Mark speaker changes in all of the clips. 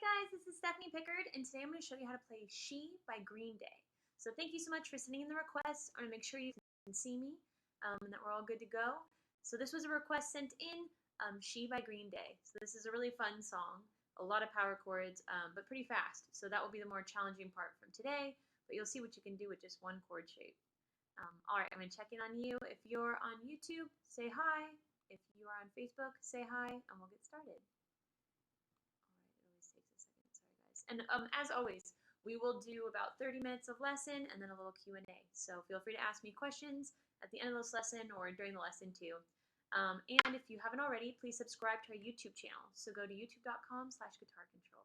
Speaker 1: guys, this is Stephanie Pickard, and today I'm going to show you how to play She by Green Day. So thank you so much for sending in the request. I want to make sure you can see me and that we're all good to go. So this was a request sent in, She by Green Day. So this is a really fun song, a lot of power chords, but pretty fast. So that will be the more challenging part from today, but you'll see what you can do with just one chord shape. All right, I'm going to check in on you. If you're on YouTube, say hi. If you are on Facebook, say hi, and we'll get started. And as always, we will do about 30 minutes of lesson and then a little Q&A. So feel free to ask me questions at the end of this lesson or during the lesson too. And if you haven't already, please subscribe to our YouTube channel. So go to youtube.com/guitarcontrol.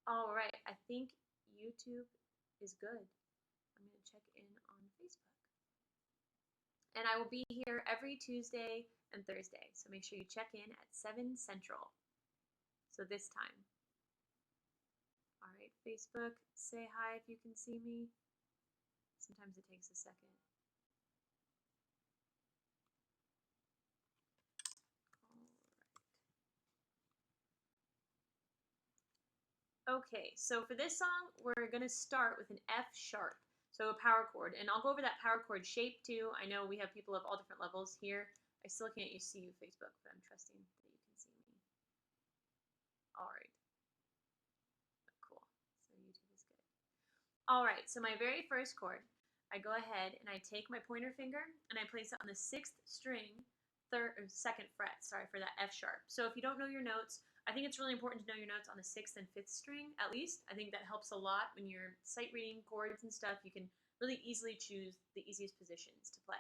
Speaker 1: All right, I think YouTube is good. I'm going to check in on Facebook. And I will be here every Tuesday and Thursday. So make sure you check in at 7 Central. So this time. All right, Facebook, say hi if you can see me. Sometimes it takes a second. All right. Okay, so for this song, we're going to start with an F sharp, so a power chord. And I'll go over that power chord shape too. I know we have people of all different levels here. I still can't see you, Facebook, but I'm trusting that you can see me. All right. Alright, so my very first chord, I go ahead and I take my pointer finger and I place it on the 6th string, 2nd fret, for that F sharp. So if you don't know your notes, I think it's really important to know your notes on the 6th and 5th string, at least. I think that helps a lot when you're sight reading chords and stuff. You can really easily choose the easiest positions to play.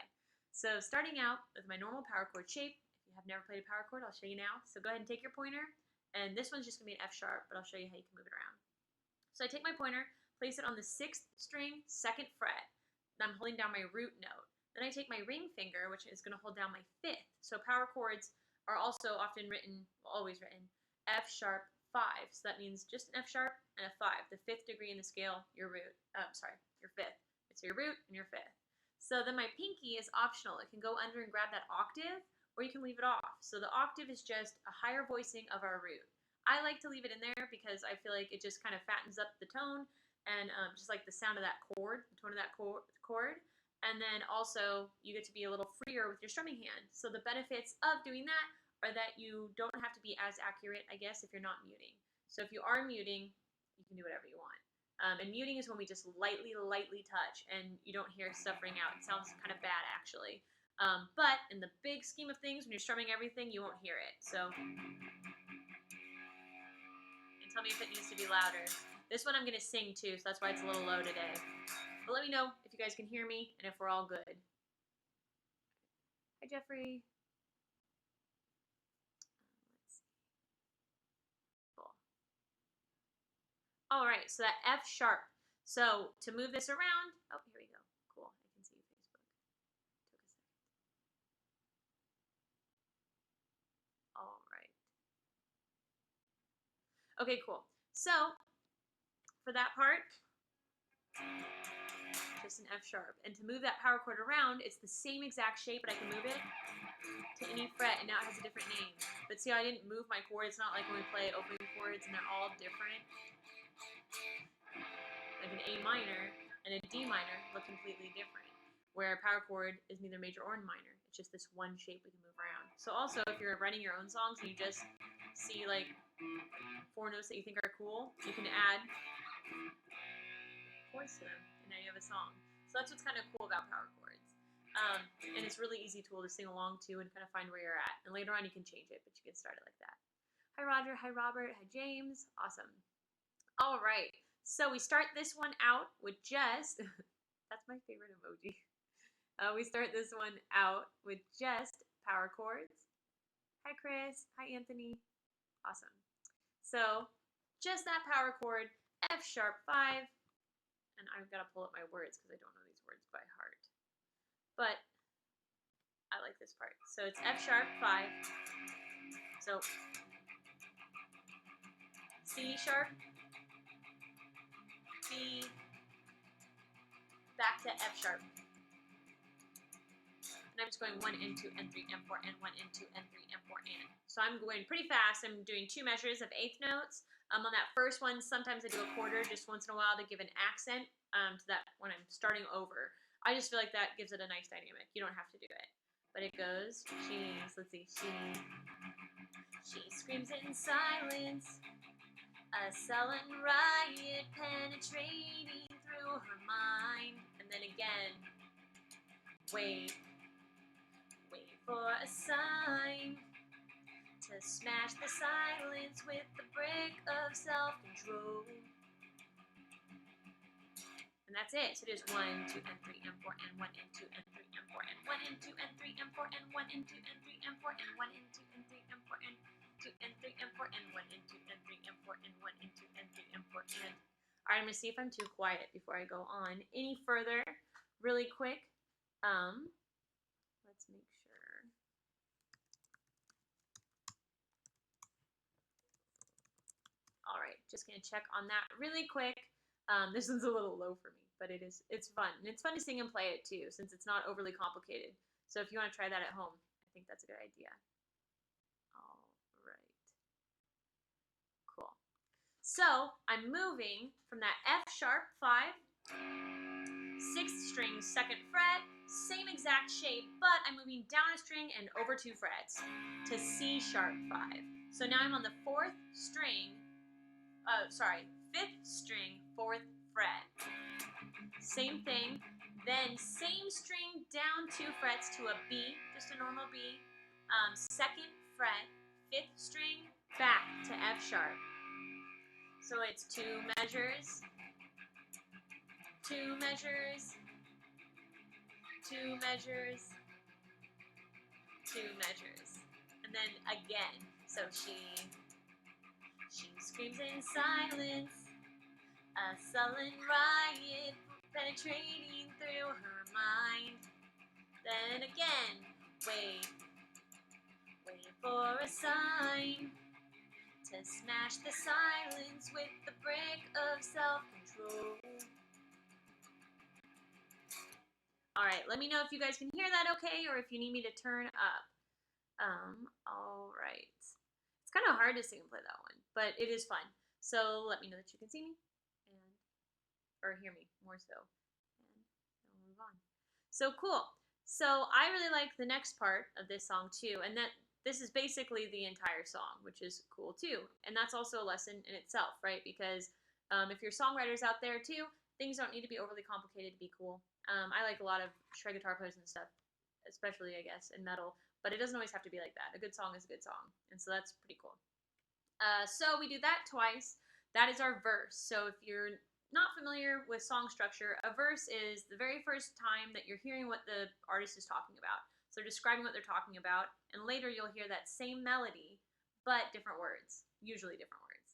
Speaker 1: So starting out with my normal power chord shape, if you have never played a power chord, I'll show you now. So go ahead and take your pointer, and this one's just going to be an F sharp, but I'll show you how you can move it around. So I take my pointer, place it on the 6th string, 2nd fret. I'm holding down my root note. Then I take my ring finger, which is going to hold down my 5th. So power chords are also often written, always written, F sharp 5. So that means just an F sharp and a 5. The 5th degree in the scale, your 5th. It's your root and your 5th. So then my pinky is optional. It can go under and grab that octave, or you can leave it off. So the octave is just a higher voicing of our root. I like to leave it in there because I feel like it just kind of fattens up the tone. And just like the sound of that chord, the tone of that chord. And then also you get to be a little freer with your strumming hand. So the benefits of doing that are that you don't have to be as accurate, I guess, if you're not muting. So if you are muting, you can do whatever you want. And muting is when we just lightly touch and you don't hear stuff ring out. It sounds kind of bad, actually. But in the big scheme of things, when you're strumming everything, you won't hear it. So, and tell me if it needs to be louder. This one I'm going to sing too, so that's why it's a little low today. But let me know if you guys can hear me and if we're all good. Hi, Jeffrey. Let's see. Cool. All right, so that F sharp. So to move this around, oh, here we go. Cool, I can see you, Facebook. Took a second. All right. Okay, cool. So for that part, just an F sharp. And to move that power chord around, it's the same exact shape, but I can move it to any fret, and now it has a different name. But see how I didn't move my chord? It's not like when we play opening chords and they're all different. Like an A minor and a D minor look completely different, where a power chord is neither major or minor. It's just this one shape we can move around. So also, if you're writing your own songs and you just see like 4 notes that you think are cool, you can add chords to them, and now you have a song. So that's what's kind of cool about power chords. And it's a really easy tool to sing along to and kind of find where you're at. And later on you can change it, but you get started like that. Hi Roger, hi Robert, hi James. Awesome. All right, so we start this one out with just, that's my favorite emoji. We start this one out with just power chords. Hi Chris, hi Anthony. Awesome. So just that power chord, F sharp 5. And I've got to pull up my words because I don't know these words by heart. But I like this part. So it's F sharp 5. So C sharp, B, back to F sharp. And I'm just going 1 and 2 and 3 and 4 and 1 and 2 and 3 and 4 and. So I'm going pretty fast. I'm doing 2 measures of eighth notes. On that first one, sometimes I do a quarter just once in a while to give an accent to that when I'm starting over. I just feel like that gives it a nice dynamic. You don't have to do it. But it goes, let's see, she screams in silence, a sullen riot penetrating through her mind. And then again, wait for a sign to smash the silence with the brick of self-control. And that's it. So there's 1, 2, and 3, and 4, and 1, and 2, and 3, and 4, and 1, and 2, and 3, and 4, and 1, and 2, and 3, and 4, and 1, and 2, and 3, and 4, and 2, and 3, and 4, and 1, and 2, and 3, and 4, and 1, and 2, and 3, and 4, and. All right, I'm going to see if I'm too quiet before I go on any further. Really quick. Let's make sure. All right, just going to check on that really quick. This one's a little low for me, but it's fun. And it's fun to sing and play it too, since it's not overly complicated. So if you want to try that at home, I think that's a good idea. All right. Cool. So I'm moving from that F sharp 5, 6th string, 2nd fret, same exact shape, but I'm moving down a string and over 2 frets to C sharp 5. So now I'm on the 4th string, 5th string, 4th fret. Same thing. Then same string down 2 frets to a B, just a normal B. 2nd fret, 5th string, back to F sharp. So it's 2 measures, 2 measures, 2 measures, 2 measures. And then again. So she screams in silence, a sullen riot penetrating through her mind. Then again, wait for a sign to smash the silence with the brick of self-control. All right, let me know if you guys can hear that okay, or if you need me to turn up. All right. It's kind of hard to sing and play that one, but it is fun. So let me know that you can see me, or hear me more so, and we'll move on. So cool. So I really like the next part of this song too, and that this is basically the entire song, which is cool too. And that's also a lesson in itself, right? Because if you're songwriters out there too, things don't need to be overly complicated to be cool. I like a lot of shred guitar players and stuff, especially I guess in metal, but it doesn't always have to be like that. A good song is a good song, and so that's pretty cool. So we do that twice. That is our verse. So if you're not familiar with song structure, a verse is the very first time that you're hearing what the artist is talking about. So they're describing what they're talking about, and later you'll hear that same melody, but different words, usually different words.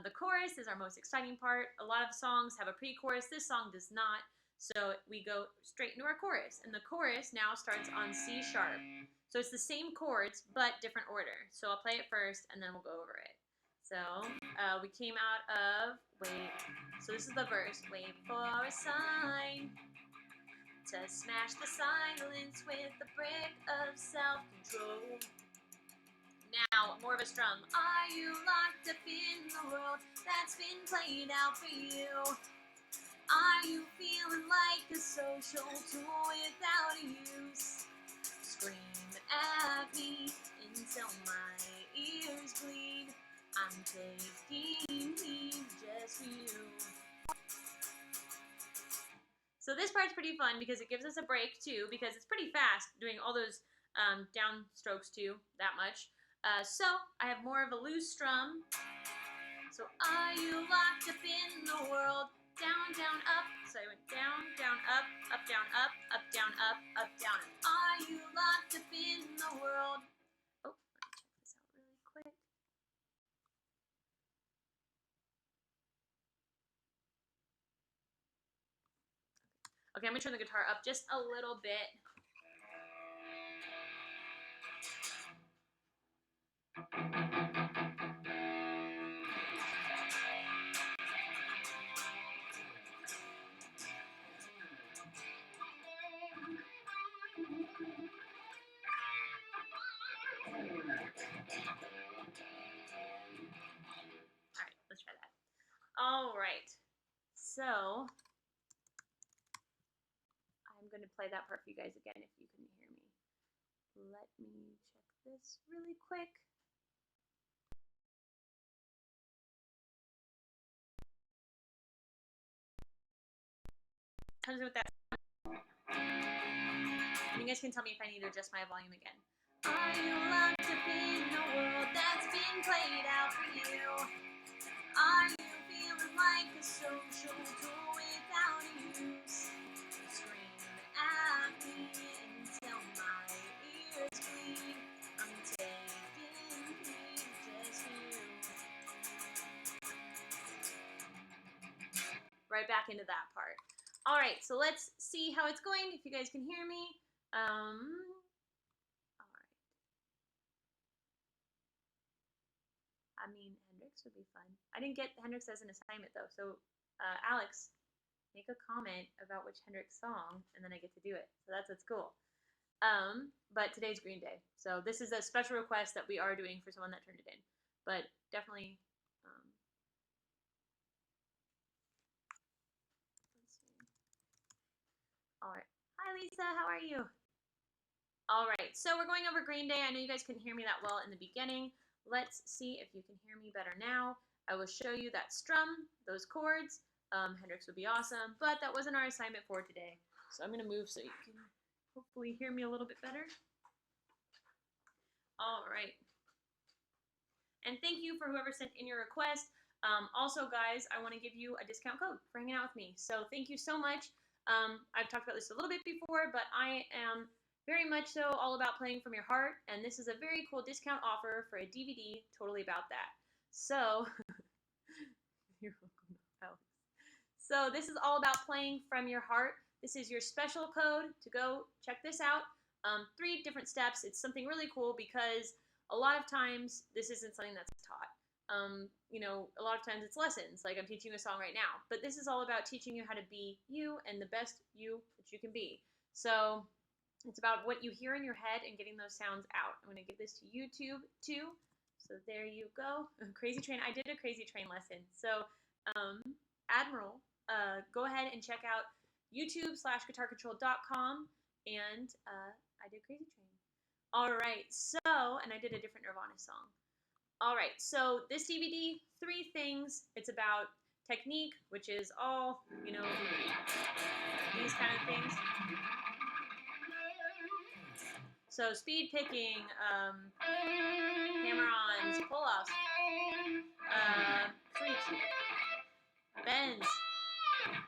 Speaker 1: The chorus is our most exciting part. A lot of songs have a pre-chorus. This song does not. So we go straight into our chorus, and the chorus now starts on C sharp. So it's the same chords, but different order. So I'll play it first, and then we'll go over it. So we came out of wait. So this is the verse. Wait for a sign to smash the silence with the brick of self-control. Now, more of a strum. Are you locked up in the world that's been played out for you? Are you feeling like a social tool without a use? Scream at me until my ears bleed. I'm taking heed just for you. So this part's pretty fun because it gives us a break too, because it's pretty fast doing all those down strokes too, that much. So I have more of a loose strum. So are you locked up in the world? Down, down, up. So I went down, down, up, down, up, down, up, down. Are you locked up in the world? Oh, let me check this out really quick. Okay, I'm gonna turn the guitar up just a little bit. All right. So I'm going to play that part for you guys again if you can hear me. Let me check this really quick. Comes with that. And you guys can tell me if I need to adjust my volume again. Are you locked up in a world that's been played out for you? Are you feeling like a social tool without use? Scream at me until my ears bleed. I'm taking me, just you. Right back into that part. All right, so let's see how it's going. If you guys can hear me. All right. I mean, Hendrix would be fun. I didn't get Hendrix as an assignment though. So, Alex, make a comment about which Hendrix song, and then I get to do it. So that's cool. But today's Green Day, so this is a special request that we are doing for someone that turned it in. But definitely. Let's see. All right. Hi, Lisa. How are you? All right. So we're going over Green Day. I know you guys couldn't hear me that well in the beginning. Let's see if you can hear me better now. I will show you that strum, those chords. Hendrix would be awesome, but that wasn't our assignment for today. So I'm going to move so you can hopefully hear me a little bit better. All right. And thank you for whoever sent in your request. Also, guys, I want to give you a discount code for hanging out with me. So thank you so much. I've talked about this a little bit before, but I am very much so all about playing from your heart. And this is a very cool discount offer for a DVD totally about that. So, you're welcome, Alex. So this is all about playing from your heart. This is your special code to go check this out. 3 different steps. It's something really cool because a lot of times this isn't something that's taught. You know, a lot of times it's lessons, like I'm teaching you a song right now, but this is all about teaching you how to be you and the best you that you can be. So it's about what you hear in your head and getting those sounds out. I'm going to give this to YouTube too. So there you go. Crazy Train. I did a Crazy Train lesson. So Admiral, go ahead and check out youtube.com/guitarcontrol.com and I did Crazy Train. All right, so, and I did a different Nirvana song. All right, so this DVD, 3 things. It's about technique, which is all, you know, these kind of things. So speed picking, hammer-ons, pull-offs, sweeps, bends,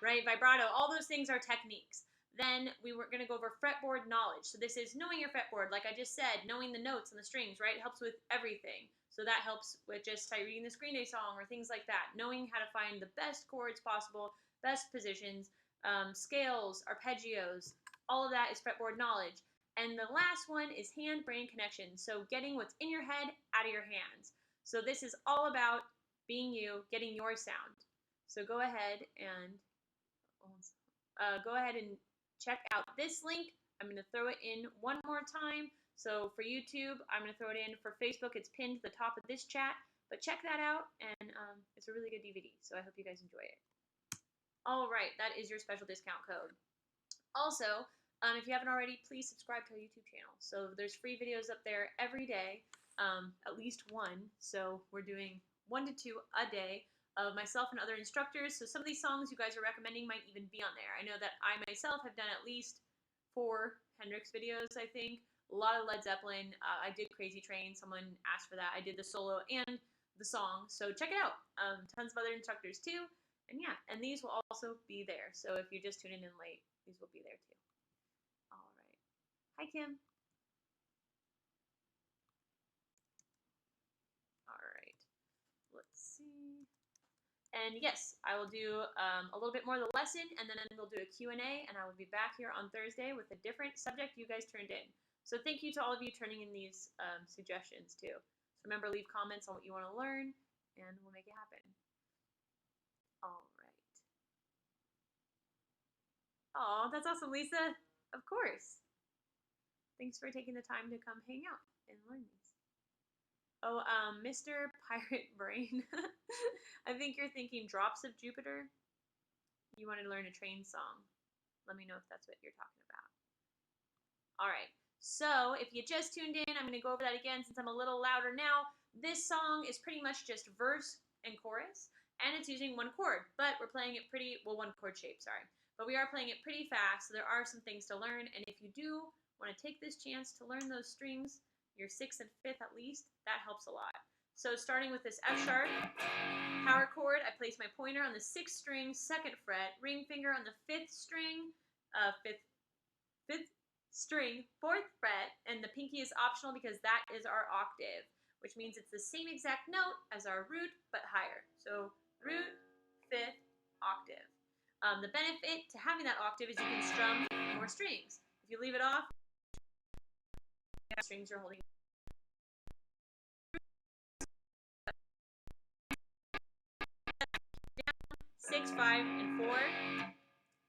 Speaker 1: right, vibrato, all those things are techniques. Then we were going to go over fretboard knowledge. So this is knowing your fretboard, like I just said, knowing the notes and the strings, right? It helps with everything. So that helps with just reading this Green Day song or things like that. Knowing how to find the best chords possible, best positions, scales, arpeggios, all of that is fretboard knowledge. And the last one is hand-brain connection. So getting what's in your head out of your hands. So this is all about being you, getting your sound. So go ahead and check out this link. I'm going to throw it in one more time. So for YouTube, I'm going to throw it in. For Facebook, it's pinned to the top of this chat. But check that out, and it's a really good DVD. So I hope you guys enjoy it. All right, that is your special discount code. Also, if you haven't already, please subscribe to our YouTube channel. So there's free videos up there every day, at least one. So we're doing 1 to 2 a day of myself and other instructors. So some of these songs you guys are recommending might even be on there. I know that I myself have done at least 4 Hendrix videos, I think. A lot of Led Zeppelin. I did Crazy Train. Someone asked for that. I did the solo and the song. So check it out. Tons of other instructors too. And yeah, and these will also be there. So if you're just tuning in late, these will be there too. All right. Hi, Kim. All right. Let's see. And yes, I will do a little bit more of the lesson, and then we'll do a Q&A, and I will be back here on Thursday with a different subject you guys turned in. So thank you to all of you turning in these suggestions too. So remember, leave comments on what you want to learn, and we'll make it happen. All right. Oh, that's awesome, Lisa. Of course. Thanks for taking the time to come hang out and learn these. Oh, Mr. Pirate Brain. think you're thinking Drops of Jupiter. You wanted to learn a train song. Let me know if that's what you're talking about. All right. So if you just tuned in, I'm going to go over that again since I'm a little louder now. This song is pretty much just verse and chorus, and it's using one chord, but we're playing it one chord shape, sorry. But we are playing it pretty fast, so there are some things to learn, and if you do want to take this chance to learn those strings, your 6th and 5th at least, that helps a lot. So starting with this F sharp power chord, I place my pointer on the 6th string, 2nd fret, ring finger on the 5th string, 5th string, 4th fret, and the pinky is optional because that is our octave, which means it's the same exact note as our root, but higher. So root, 5th, octave. The benefit to having that octave is you can strum more strings. If you leave it off, strings are holding 6, 5, and 4.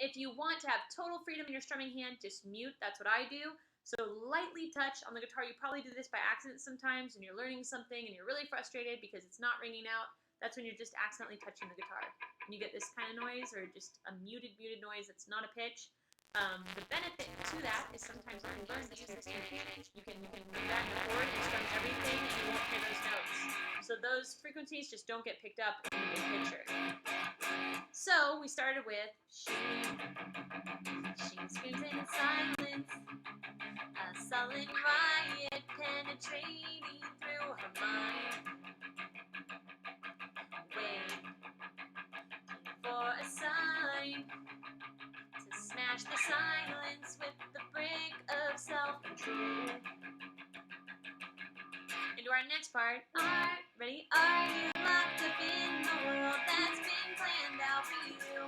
Speaker 1: If you want to have total freedom in your strumming hand, just mute. That's what I do. So lightly touch on the guitar. You probably do this by accident sometimes when you're learning something and you're really frustrated because it's not ringing out. That's when you're just accidentally touching the guitar. And you get this kind of noise or just a muted noise that's not a pitch. The benefit to that is sometimes when you learn to use this technique, you can bring back the chord and strum everything and you won't hear those notes. So those frequencies just don't get picked up in the big picture. So we started with she screams in silence, a sullen riot penetrating through her mind. Wait for a sign to smash the silence with the brick of self-control. Into our next part. Ready? Are you locked up in the world that's been planned out for you?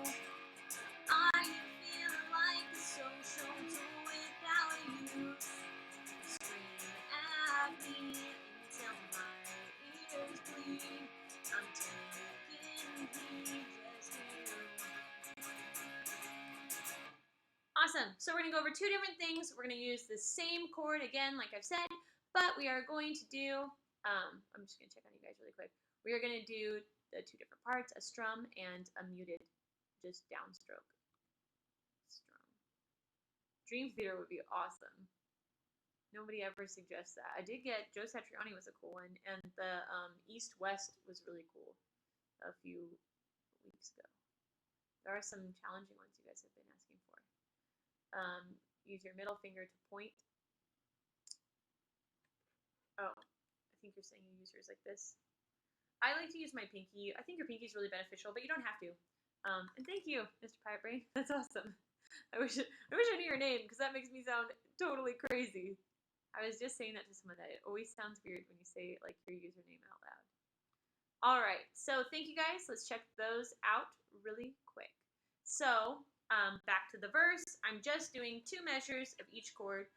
Speaker 1: Are you feeling like a social tool without you? Scream at me until my ears bleed. I'm taking heed, just you. Awesome. So we're going to go over 2 different things. We're going to use the same chord again, like I've said, but we are going to do, I'm just going to check on you guys really quick. We are going to do the 2 different parts, a strum and a muted, just downstroke. Strum. Dream Theater would be awesome. Nobody ever suggests that. I did get Joe Satriani was a cool one, and the East West was really cool a few weeks ago. There are some challenging ones you guys have been asking for. Use your middle finger to point. Oh, I think you're saying you use yours like this. I like to use my pinky. I think your pinky is really beneficial, but you don't have to. And thank you, Mr. Pirate Brain. That's awesome. I wish I knew your name because that makes me sound totally crazy. I was just saying that to someone that it always sounds weird when you say like your username out loud. All right, so thank you guys. Let's check those out really quick. So back to the verse. I'm just doing 2 measures of each chord.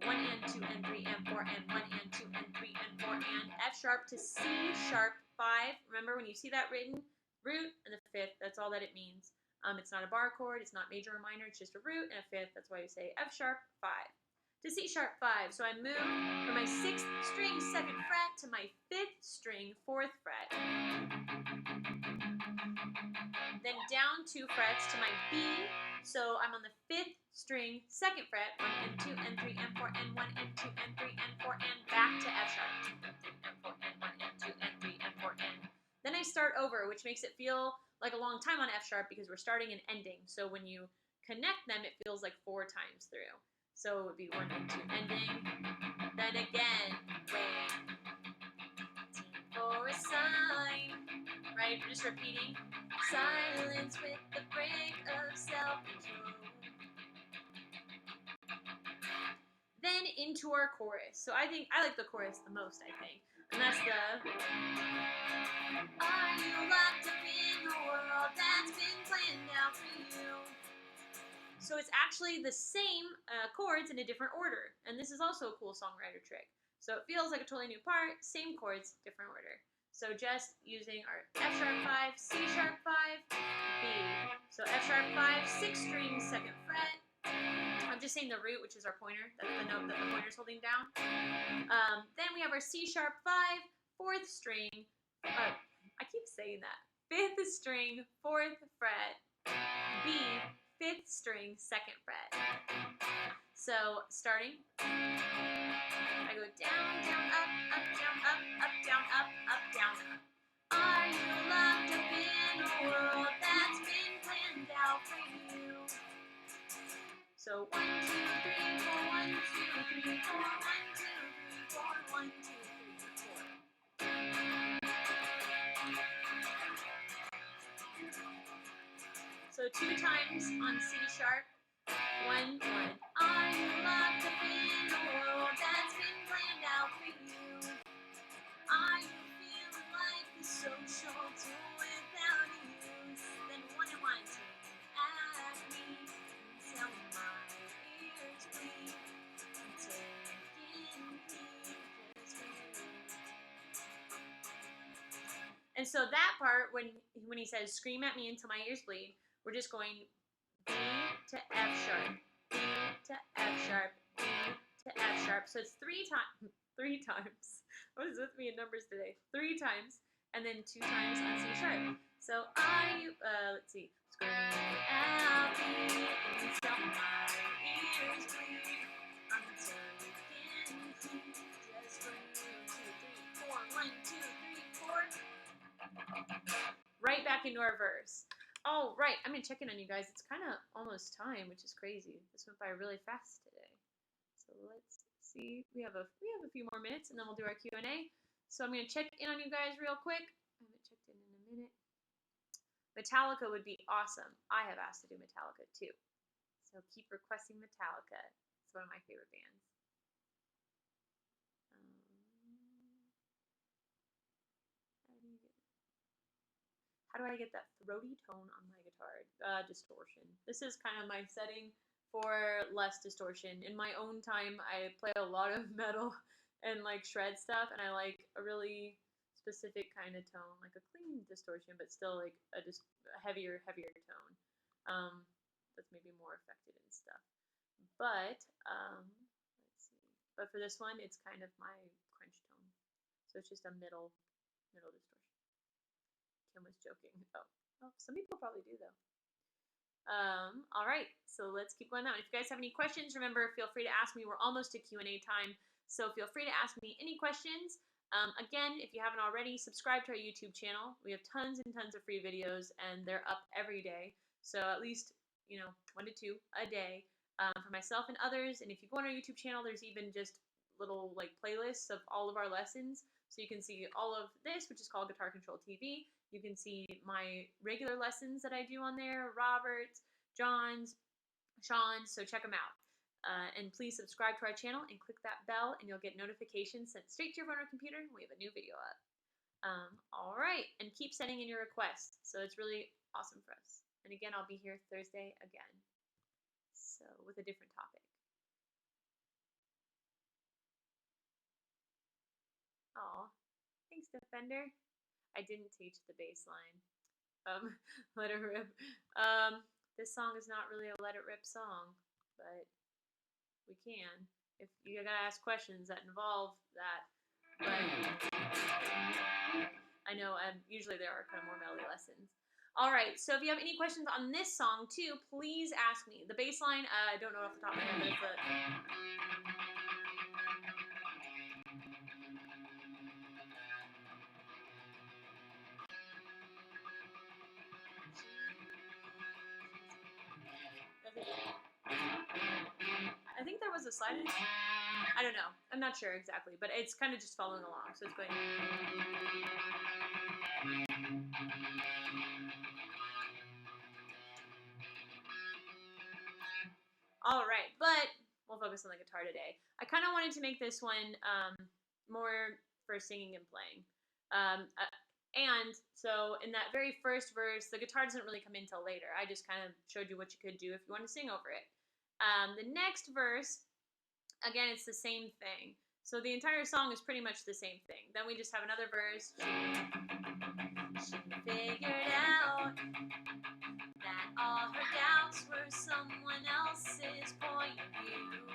Speaker 1: 1 and 2 and 3 and 4 and 1 and 2 and 3 and 4 and F sharp to C sharp 5. Remember when you see that written, root and the 5th, that's all that it means. It's not a bar chord, it's not major or minor, it's just a root and a 5th. That's why you say F sharp 5. To C sharp 5. So I move from my 6th string 2nd fret to my 5th string 4th fret. Then down 2 frets to my B. So I'm on the 5th string 2nd fret, 1 and 2 and 3 and 4 and 1 and 2 and 3 and 4 and back to F sharp. 2 and 3 and 4 and 1 and 2 and 3 and 4 and. Then I start over, which makes it feel like a long time on F sharp because we're starting and ending. So when you connect them, it feels like 4 times through. So it would be 1 and 2 ending. Then again, wait for a sign. Right? We're just repeating. Silence with the break of self-control. Then into our chorus. So I like the chorus the most, I think. And that's the are you locked up in the world that's been planned out for you? So it's actually the same chords in a different order. And this is also a cool songwriter trick. So it feels like a totally new part, same chords, different order. So just using our F sharp 5, C sharp 5, B. So F sharp 5, 6 strings, 2nd fret. I'm just saying the root, which is our pointer. That's the note that the pointer's holding down. Then we have our C sharp 5, 4th string. I keep saying that. 5th string, 4th fret, B, 5th string, 2nd fret. So starting, I go down, down, up, down, up, down, up, down, up. Are you locked up in a world that's been planned out for you? So 1, 2, 3, 4, 1, 2, 3, 4, 1, 2, 3, 4, 1, 2, 3, 4. So 2 times on C sharp. 1, 1. Are you locked up in a world that's been planned out for you? Are you feeling like the social tool without use? Then 1 and 1, 2. At me, tell me my ears bleed. I'm taking heed just for you. And so that part, when he says, scream at me until my ears bleed, we're just going B to F sharp, B to F sharp, B to F sharp. So it's 3 times. What is with me in numbers today? 3 times, and then 2 times on C sharp. So let's see. Scream at me until my ears bleed. I'm taking heed just for you. 2, 3, 4. 1, 2, 3, 4. Right back into our verse. Oh, right. I'm going to check in on you guys. It's kind of almost time, which is crazy. This went by really fast today. So let's see. We have a few more minutes, and then we'll do our Q&A. So I'm going to check in on you guys real quick. I haven't checked in a minute. Metallica would be awesome. I have asked to do Metallica, too. So keep requesting Metallica. It's one of my favorite bands. How do I get that throaty tone on my guitar? Distortion. This is kind of my setting for less distortion. In my own time, I play a lot of metal and like shred stuff, and I like a really specific kind of tone, like a clean distortion, but still like a heavier tone. That's maybe more affected and stuff. But let's see. But for this one, it's kind of my crunch tone, so it's just a middle distortion. Kim was joking. Oh, well, some people probably do though. All right, so let's keep going on. If you guys have any questions, remember, feel free to ask me. We're almost to Q&A time, so feel free to ask me any questions. Again, if you haven't already, subscribe to our YouTube channel. We have tons and tons of free videos, and they're up every day. So at least, 1 to 2 a day for myself and others. And if you go on our YouTube channel, there's even just little like playlists of all of our lessons. So you can see all of this, which is called Guitar Control TV. You can see my regular lessons that I do on there, Robert's, John's, Sean's, so check them out. And please subscribe to our channel and click that bell, and you'll get notifications sent straight to your phone or computer when we have a new video up. All right, and keep sending in your requests. So it's really awesome for us. And again, I'll be here Thursday again, so with a different topic. Aw, thanks, Defender. I didn't teach the bass line. Let it rip. This song is not really a let it rip song, but we can. If you gotta ask questions that involve that. But I know usually there are kind of more melody lessons. All right, so if you have any questions on this song too, please ask me. The bass line, I don't know off the top of my head, but it's I think there was a slide in it. I don't know. I'm not sure exactly, but it's kind of just following along. So it's going. All right, but we'll focus on the guitar today. I kind of wanted to make this one more for singing and playing. And so in that very first verse, the guitar doesn't really come in till later. I just kind of showed you what you could do if you want to sing over it. The next verse, again, it's the same thing. So the entire song is pretty much the same thing. Then we just have another verse. She figured out that all her doubts were someone else's point of view.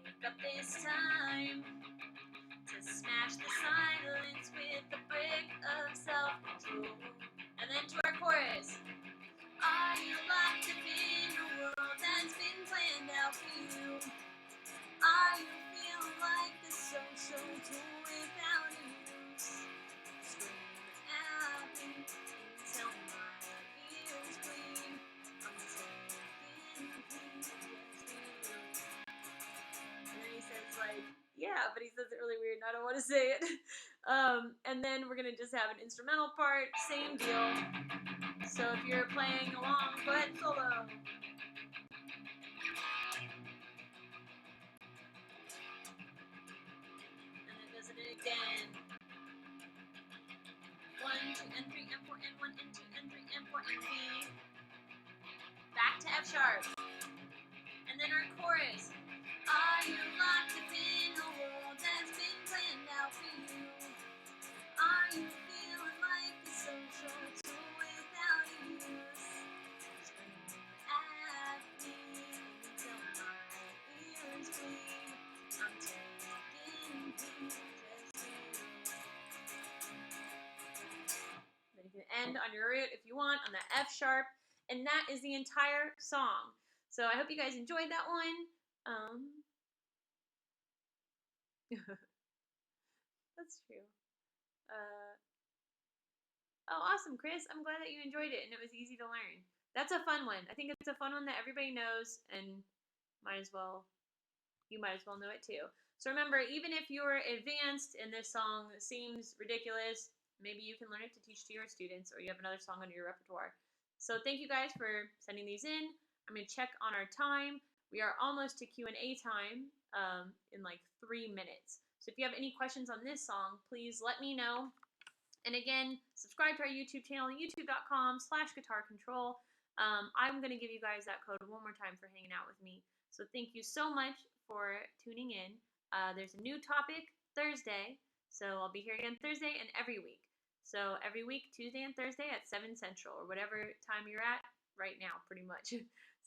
Speaker 1: Wake up this time to smash the silence. but he says it really weird and I don't want to say it. And then we're going to just have an instrumental part, same deal. So if you're playing along, go ahead and solo. And then does it again. 1, 2, and 3, and 4, and 1, and 2, and 3, and 4, and B. Back to F sharp. And then our chorus. Are you locked up in a world that's been planned out for you? Are you feeling like a social tool without use? Scream at me until my ears bleed. I'm taking pieces to you. Then you can end on your root if you want on the F sharp. And that is the entire song. So I hope you guys enjoyed that one. That's true. Oh, awesome, Chris. I'm glad that you enjoyed it and it was easy to learn. That's a fun one. I think it's a fun one that everybody knows and you might as well know it too. So remember, even if you're advanced and this song seems ridiculous, maybe you can learn it to teach to your students or you have another song under your repertoire. So thank you guys for sending these in. I'm going to check on our time. We are almost to Q&A time in like 3 minutes. So if you have any questions on this song, please let me know. And again, subscribe to our YouTube channel, youtube.com/guitarcontrol. I'm going to give you guys that code one more time for hanging out with me. So thank you so much for tuning in. There's a new topic Thursday. So I'll be here again Thursday and every week. So every week, Tuesday and Thursday at 7 Central or whatever time you're at right now, pretty much.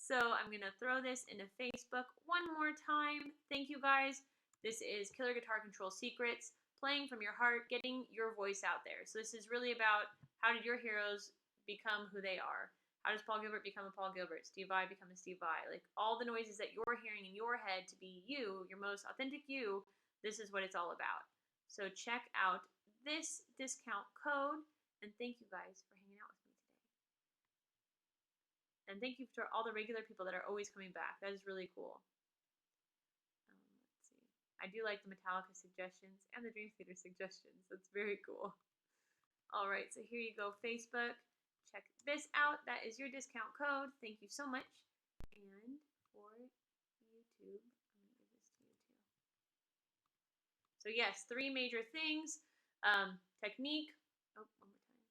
Speaker 1: So I'm going to throw this into Facebook one more time. Thank you guys. This is Killer Guitar Control Secrets, playing from your heart, getting your voice out there. So this is really about how did your heroes become who they are? How does Paul Gilbert become a Paul Gilbert? Steve Vai become a Steve Vai? Like all the noises that you're hearing in your head to be you, your most authentic you, this is what it's all about. So check out this discount code, and thank you guys for hanging out with me today. And thank you to all the regular people that are always coming back. That is really cool. Let's see. I do like the Metallica suggestions and the Dream Theater suggestions. That's very cool. All right, so here you go, Facebook. Check this out. That is your discount code. Thank you so much. And for YouTube, I'm going to give this to you too. So yes, 3 major things. Technique. Oh, one more time. Sorry.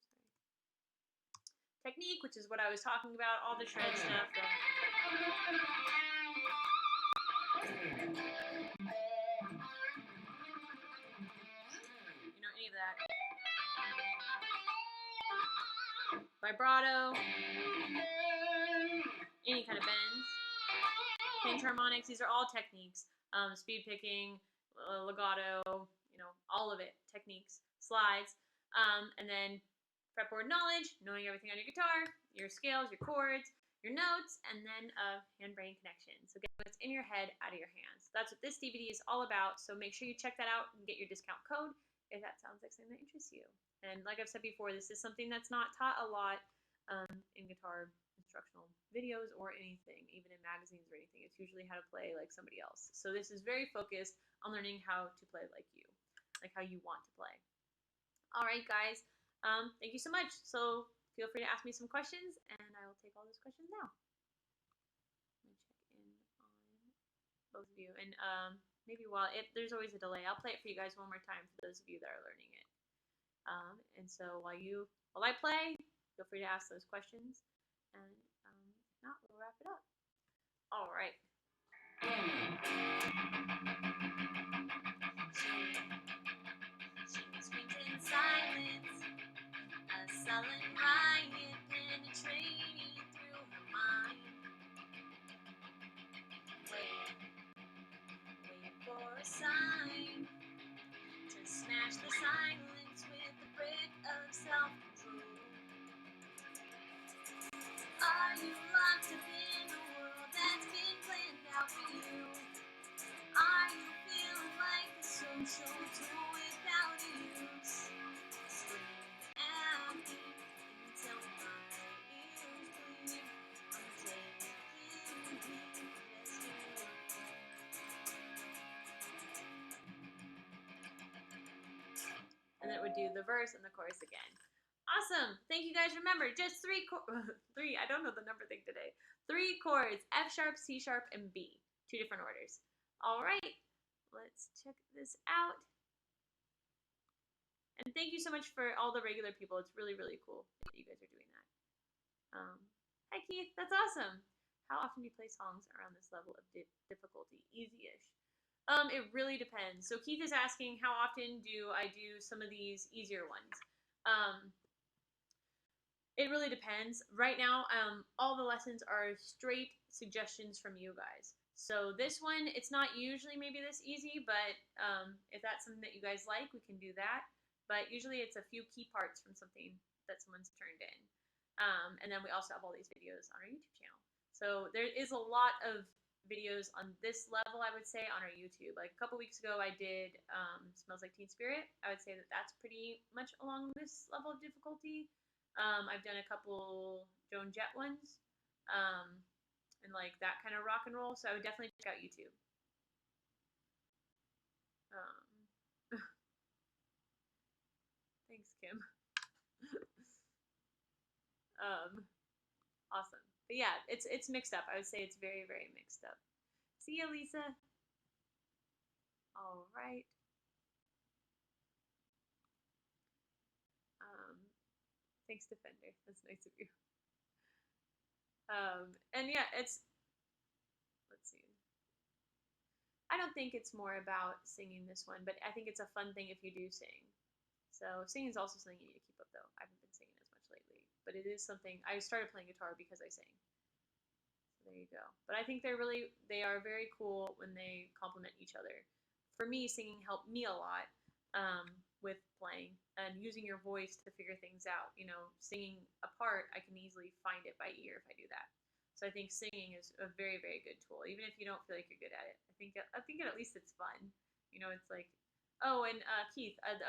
Speaker 1: Technique, which is what I was talking about, all the shred stuff. You know, any of that. Vibrato. Any kind of bends. Pinch harmonics. These are all techniques. Speed picking, legato, you know, all of it. Techniques. Slides. And then fretboard knowledge, knowing everything on your guitar, your scales, your chords, your notes, and then hand-brain connection. So get what's in your head out of your hands. That's what this DVD is all about. So make sure you check that out and get your discount code if that sounds like something that interests you. And like I've said before, this is something that's not taught a lot in guitar instructional videos or anything, even in magazines or anything. It's usually how to play like somebody else. So this is very focused on learning how to play like you, like how you want to play. All right, guys. Thank you so much. So feel free to ask me some questions, and I will take all those questions now. I'm going to check in on both of you. And maybe there's always a delay, I'll play it for you guys one more time for those of you that are learning it. And so while I play, feel free to ask those questions. And if not, we'll wrap it up. All right. She screams in silence, a sullen riot penetrating through her mind. Wait for a sign to smash the silence with a brick of self-control. Are you locked up in a world that's been planned out for you? Are you feeling like a social tool without use? Scream at me would do the verse and the chorus again. Awesome. Thank you guys. Remember, just three, I don't know the number thing today. 3 chords, F sharp, C sharp, and B. 2 different orders. All right, let's check this out. And thank you so much for all the regular people. It's really, really cool that you guys are doing that. Hi, Keith. That's awesome. How often do you play songs around this level of difficulty? Easy-ish. It really depends. So Keith is asking, how often do I do some of these easier ones? It really depends. Right now, all the lessons are straight suggestions from you guys. So this one, it's not usually maybe this easy, but if that's something that you guys like, we can do that. But usually it's a few key parts from something that someone's turned in. And then we also have all these videos on our YouTube channel. So there is a lot of videos on this level, I would say, on our YouTube. Like a couple weeks ago, I did Smells Like Teen Spirit. I would say that that's pretty much along this level of difficulty. I've done a couple Joan Jett ones, and like that kind of rock and roll. So I would definitely check out YouTube. Thanks, Kim. Awesome. But yeah, it's mixed up. I would say it's very, very mixed up. See ya, Lisa. All right. Thanks, Defender. That's nice of you. And yeah, let's see. I don't think it's more about singing this one, but I think it's a fun thing if you do sing. So singing is also something you need to keep up, though. I haven't been singing as much lately, but it is something. I started playing guitar because I sang. So there you go. But I think they are very cool when they complement each other. For me, singing helped me a lot with playing and using your voice to figure things out. You know, singing a part, I can easily find it by ear if I do that. So I think singing is a very, very good tool, even if you don't feel like you're good at it. I think at least it's fun. You know, it's like, oh, and Keith, a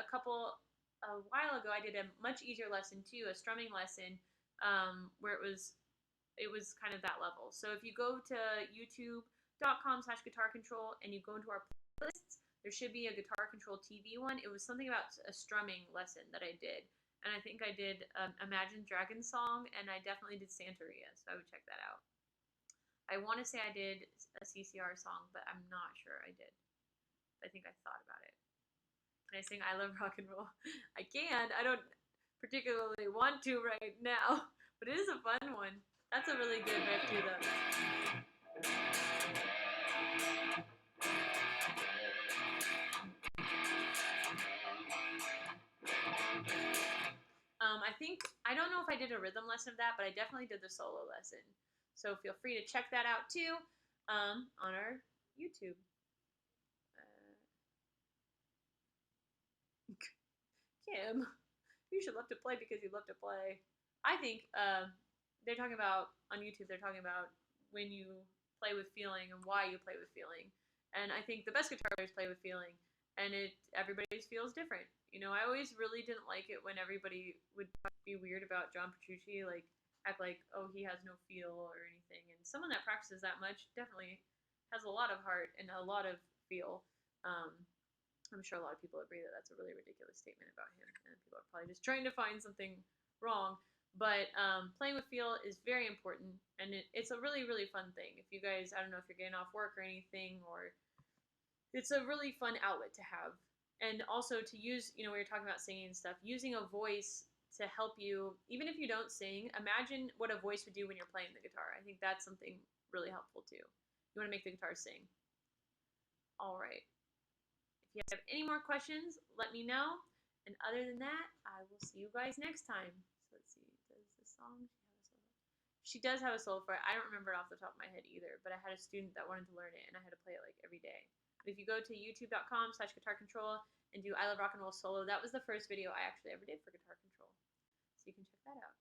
Speaker 1: while ago, I did a much easier lesson too, a strumming lesson, where it was kind of that level. So if you go to youtube.com/guitar control and you go into our playlists, there should be a Guitar Control TV one. It was something about a strumming lesson that I did. And I think I did Imagine Dragons song, and I definitely did Santeria, so I would check that out. I want to say I did a CCR song, but I'm not sure I did. I think I thought about it. Can I sing I Love Rock and Roll? I can. I don't particularly want to right now, but it is a fun one. That's a really good riff too, though. I don't know if I did a rhythm lesson of that, but I definitely did the solo lesson. So feel free to check that out too on our YouTube. Kim, you should love to play because you love to play. I think they're talking about, on YouTube, they're talking about when you play with feeling and why you play with feeling. And I think the best guitar players play with feeling, and everybody's feels different. You know, I always really didn't like it when everybody would be weird about John Petrucci, like act like, oh, he has no feel or anything. And someone that practices that much definitely has a lot of heart and a lot of feel. I'm sure a lot of people agree that that's a really ridiculous statement about him, and people are probably just trying to find something wrong. But playing with feel is very important, and it's a really, really fun thing. If you guys, I don't know if you're getting off work or anything, or it's a really fun outlet to have. And also to use, you know, we were talking about singing and stuff, using a voice to help you, even if you don't sing, imagine what a voice would do when you're playing the guitar. I think that's something really helpful too. You want to make the guitar sing. All right. If you have any more questions, let me know. And other than that, I will see you guys next time. So let's see, does the song, she does have a solo for it. I don't remember it off the top of my head either, but I had a student that wanted to learn it, and I had to play it like every day. But if you go to youtube.com/guitar control and do I Love Rock and Roll solo, that was the first video I actually ever did for Guitar Control. So you can check that out.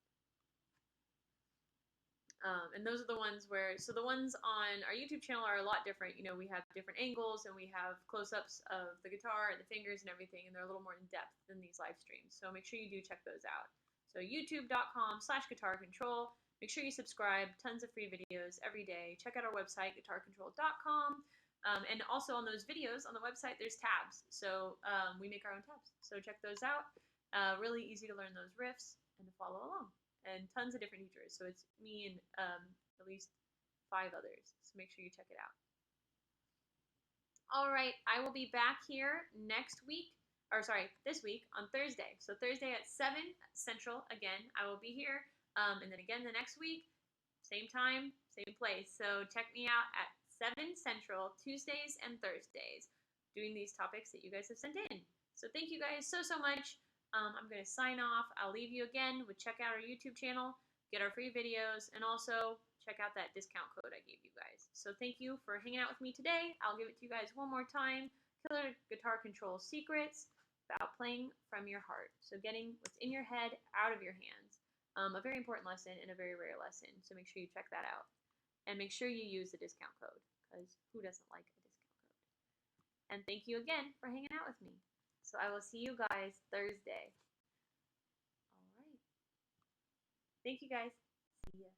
Speaker 1: And those are the ones where, so the ones on our YouTube channel are a lot different. You know, we have different angles, and we have close-ups of the guitar and the fingers and everything, and they're a little more in depth than these live streams. So make sure you do check those out. So youtube.com/guitar control. Make sure you subscribe. Tons of free videos every day. Check out our website, guitarcontrol.com. And also on those videos on the website, there's tabs. So we make our own tabs. So check those out. Really easy to learn those riffs and to follow along. And tons of different teachers. So it's me and at least 5 others. So make sure you check it out. All right, I will be back here next week, or sorry, this week on Thursday. So Thursday at 7 Central, again, I will be here. And then again the next week, same time, same place. So check me out at 7 Central, Tuesdays and Thursdays, doing these topics that you guys have sent in. So thank you guys so much. I'm going to sign off. I'll leave you again with check out our YouTube channel, get our free videos, and also check out that discount code I gave you guys. So thank you for hanging out with me today. I'll give it to you guys one more time. Killer Guitar Control Secrets about playing from your heart. So getting what's in your head out of your hands. A very important lesson and a very rare lesson. So make sure you check that out. And make sure you use the discount code, because who doesn't like a discount code? And thank you again for hanging out with me. So I will see you guys Thursday. All right. Thank you guys. See ya.